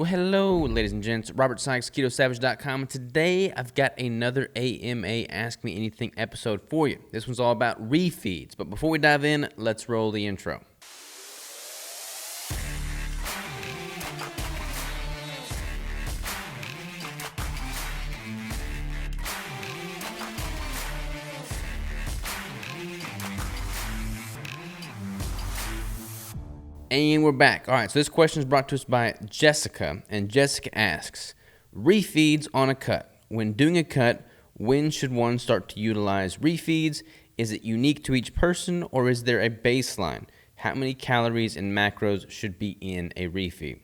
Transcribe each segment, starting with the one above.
Well, hello, ladies and gents. Robert Sykes, KetoSavage.com. Today, I've got another AMA Ask Me Anything episode for you. This one's all about refeeds. But before we dive in, let's roll the intro. And we're back. All right, so this question is brought to us by Jessica, and Jessica asks, refeeds on a cut. When doing a cut, when should one start to utilize refeeds? Is it unique to each person, or is there a baseline? How many calories and macros should be in a refeed?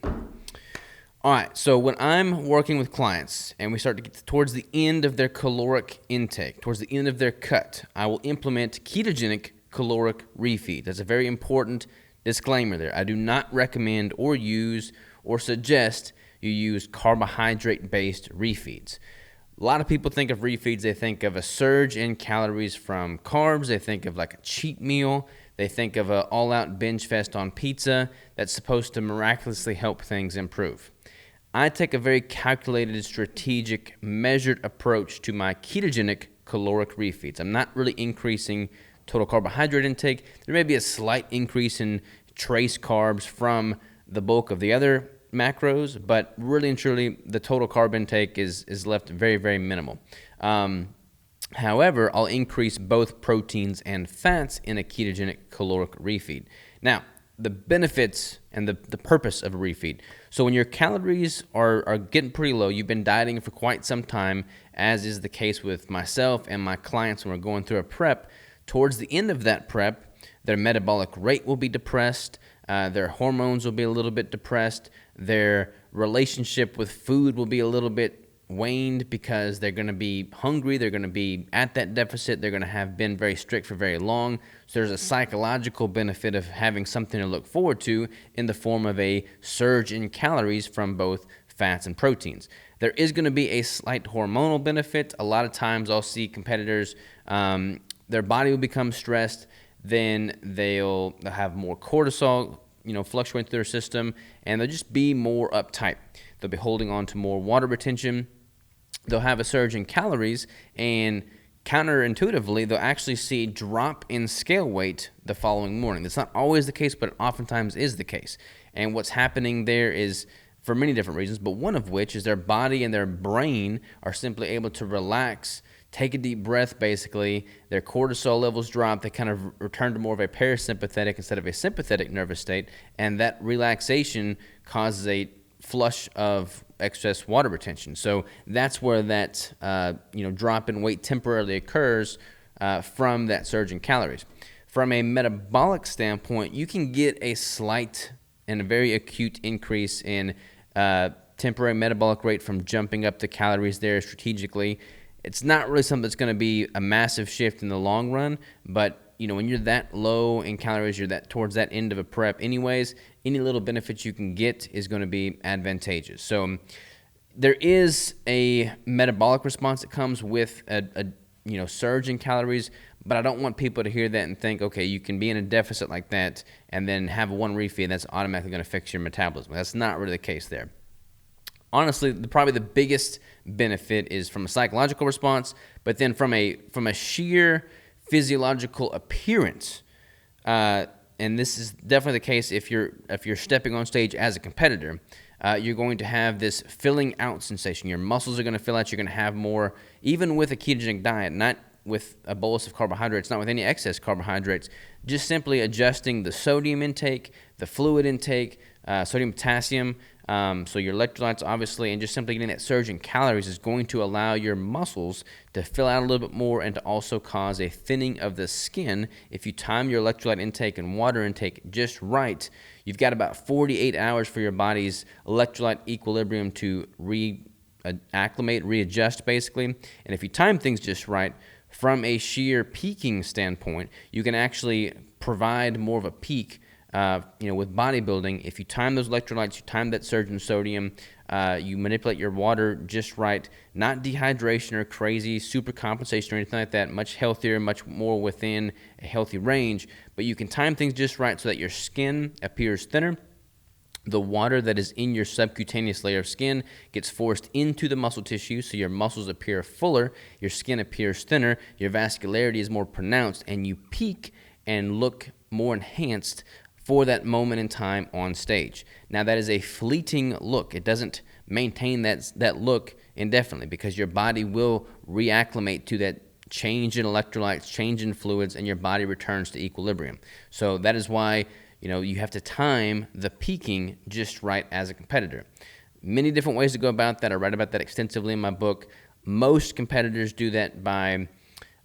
All right, so when I'm working with clients and we start to get towards the end of their caloric intake, towards the end of their cut, I will implement ketogenic caloric refeed. That's a very important disclaimer there. I do not recommend or use or suggest you use carbohydrate-based refeeds. A lot of people think of refeeds, they think of a surge in calories from carbs, they think of like a cheat meal, they think of an all-out binge fest on pizza that's supposed to miraculously help things improve. I take a very calculated, strategic, measured approach to my ketogenic caloric refeeds. I'm not really increasing total carbohydrate intake. There may be a slight increase in trace carbs from the bulk of the other macros, but really and truly, the total carb intake is left very, very minimal. However, I'll increase both proteins and fats in a ketogenic caloric refeed. Now, the benefits and the purpose of a refeed. So when your calories are getting pretty low, you've been dieting for quite some time, as is the case with myself and my clients when we're going through a prep. Towards the end of that prep, their metabolic rate will be depressed, their hormones will be a little bit depressed, their relationship with food will be a little bit waned because they're going to be hungry, they're going to be at that deficit, they're going to have been very strict for very long. So there's a psychological benefit of having something to look forward to in the form of a surge in calories from both fats and proteins. There is going to be a slight hormonal benefit. A lot of times I'll see competitors, their body will become stressed, then they'll have more cortisol, fluctuating through their system, and they'll just be more uptight. They'll be holding on to more water retention. They'll have a surge in calories, and counterintuitively, they'll actually see drop in scale weight the following morning. That's not always the case, but it oftentimes is the case. And what's happening there is for many different reasons, but one of which is their body and their brain are simply able to relax, take a deep breath, basically. Their cortisol levels drop. They kind of return to more of a parasympathetic instead of a sympathetic nervous state, and that relaxation causes a flush of excess water retention. So that's where that drop in weight temporarily occurs from that surge in calories. From a metabolic standpoint, you can get a slight and a very acute increase in temporary metabolic rate from jumping up the calories there strategically. It's not really something that's going to be a massive shift in the long run, but when you're that low in calories, you're that towards that end of a prep anyways, any little benefit you can get is going to be advantageous. So there is a metabolic response that comes with a surge in calories, but I don't want people to hear that and think, okay, you can be in a deficit like that and then have one refeed and that's automatically going to fix your metabolism. That's not really the case there. Honestly, probably the biggest benefit is from a psychological response, but then from a sheer physiological appearance, and this is definitely the case if you're stepping on stage as a competitor, you're going to have this filling out sensation. Your muscles are going to fill out. You're going to have more, even with a ketogenic diet, not with a bolus of carbohydrates, not with any excess carbohydrates, just simply adjusting the sodium intake, the fluid intake, sodium, potassium, so your electrolytes, obviously, and just simply getting that surge in calories is going to allow your muscles to fill out a little bit more and to also cause a thinning of the skin. If you time your electrolyte intake and water intake just right, you've got about 48 hours for your body's electrolyte equilibrium to reacclimate, readjust, basically. And if you time things just right, from a sheer peaking standpoint, you can actually provide more of a peak with bodybuilding. If you time those electrolytes, you time that surge in sodium, you manipulate your water just right, not dehydration or crazy super compensation or anything like that, much healthier, much more within a healthy range, but you can time things just right so that your skin appears thinner, the water that is in your subcutaneous layer of skin gets forced into the muscle tissue, so your muscles appear fuller, your skin appears thinner, your vascularity is more pronounced, and you peak and look more enhanced for that moment in time on stage. Now, that is a fleeting look. It doesn't maintain that look indefinitely, because your body will reacclimate to that change in electrolytes, change in fluids, and your body returns to equilibrium. So that is why you have to time the peaking just right as a competitor. Many different ways to go about that. I write about that extensively in my book. Most competitors do that by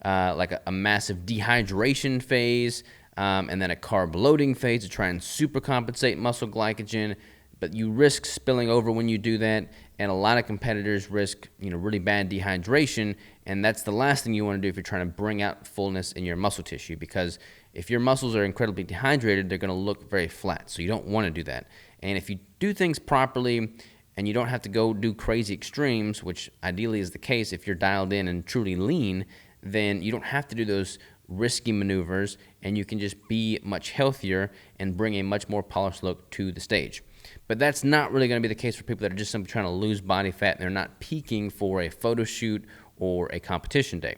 like a massive dehydration phase, and then a carb loading phase to try and supercompensate muscle glycogen. But you risk spilling over when you do that, and a lot of competitors risk really bad dehydration, and that's the last thing you want to do if you're trying to bring out fullness in your muscle tissue, because if your muscles are incredibly dehydrated, they're going to look very flat, so you don't want to do that. And if you do things properly and you don't have to go do crazy extremes, which ideally is the case if you're dialed in and truly lean, then you don't have to do those risky maneuvers, and you can just be much healthier and bring a much more polished look to the stage. But that's not really going to be the case for people that are just simply trying to lose body fat and they're not peaking for a photo shoot or a competition day.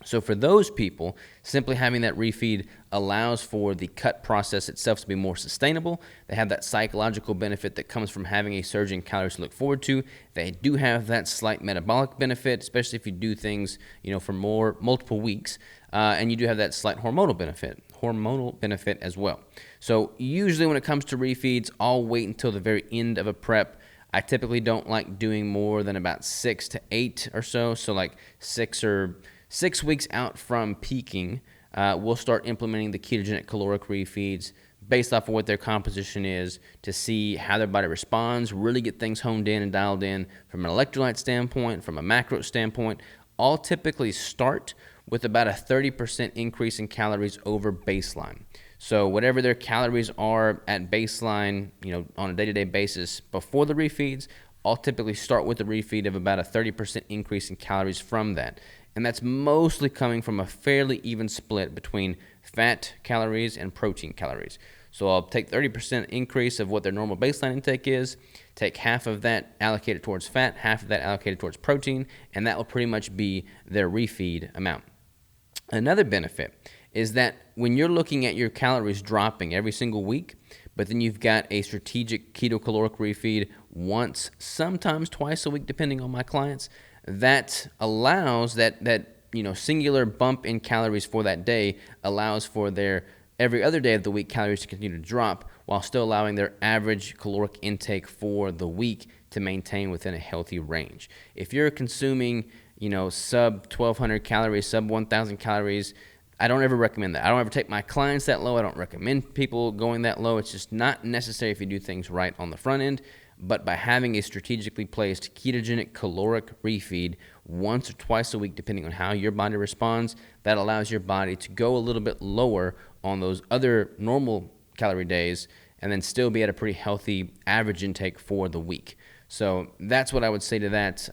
So for those people, simply having that refeed allows for the cut process itself to be more sustainable. They have that psychological benefit that comes from having a surge in calories to look forward to. They do have that slight metabolic benefit, especially if you do things, for multiple weeks. And you do have that slight hormonal benefit as well. So usually when it comes to refeeds, I'll wait until the very end of a prep. I typically don't like doing more than about 6 to 8 or so. So like 6 weeks out from peaking, we'll start implementing the ketogenic caloric refeeds based off of what their composition is, to see how their body responds, really get things honed in and dialed in from an electrolyte standpoint, from a macro standpoint. I'll typically start with about a 30% increase in calories over baseline. So whatever their calories are at baseline, on a day-to-day basis before the refeeds, I'll typically start with a refeed of about a 30% increase in calories from that. And that's mostly coming from a fairly even split between fat calories and protein calories. So I'll take 30% increase of what their normal baseline intake is, take half of that allocated towards fat, half of that allocated towards protein, and that will pretty much be their refeed amount. Another benefit is that when you're looking at your calories dropping every single week, but then you've got a strategic keto caloric refeed once, sometimes twice a week, depending on my clients, that allows that singular bump in calories for that day allows for their every other day of the week calories to continue to drop while still allowing their average caloric intake for the week to maintain within a healthy range. If you're consuming, sub 1,200 calories, sub 1,000 calories, I don't ever recommend that. I don't ever take my clients that low. I don't recommend people going that low. It's just not necessary if you do things right on the front end. But by having a strategically placed ketogenic caloric refeed once or twice a week, depending on how your body responds, that allows your body to go a little bit lower on those other normal calorie days and then still be at a pretty healthy average intake for the week. So that's what I would say to that.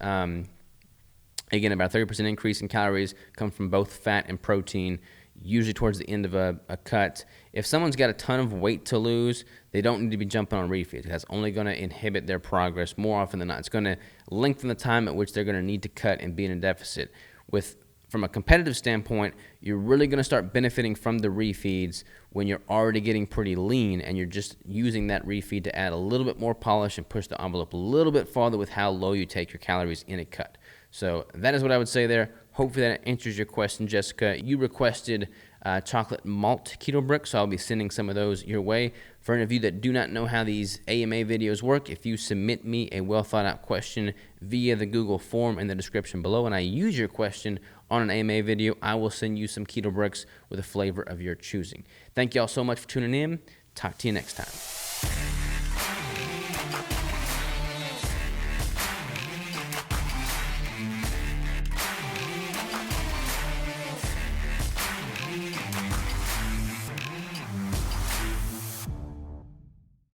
Again, about 30% increase in calories come from both fat and protein, usually towards the end of a cut. If someone's got a ton of weight to lose, they don't need to be jumping on refeeds. That's only going to inhibit their progress more often than not. It's going to lengthen the time at which they're going to need to cut and be in a deficit. From a competitive standpoint, you're really going to start benefiting from the refeeds when you're already getting pretty lean and you're just using that refeed to add a little bit more polish and push the envelope a little bit farther with how low you take your calories in a cut. So that is what I would say there. Hopefully that answers your question, Jessica. You requested chocolate malt keto bricks, so I'll be sending some of those your way. For any of you that do not know how these AMA videos work, if you submit me a well-thought-out question via the Google form in the description below, and I use your question on an AMA video, I will send you some keto bricks with a flavor of your choosing. Thank you all so much for tuning in. Talk to you next time.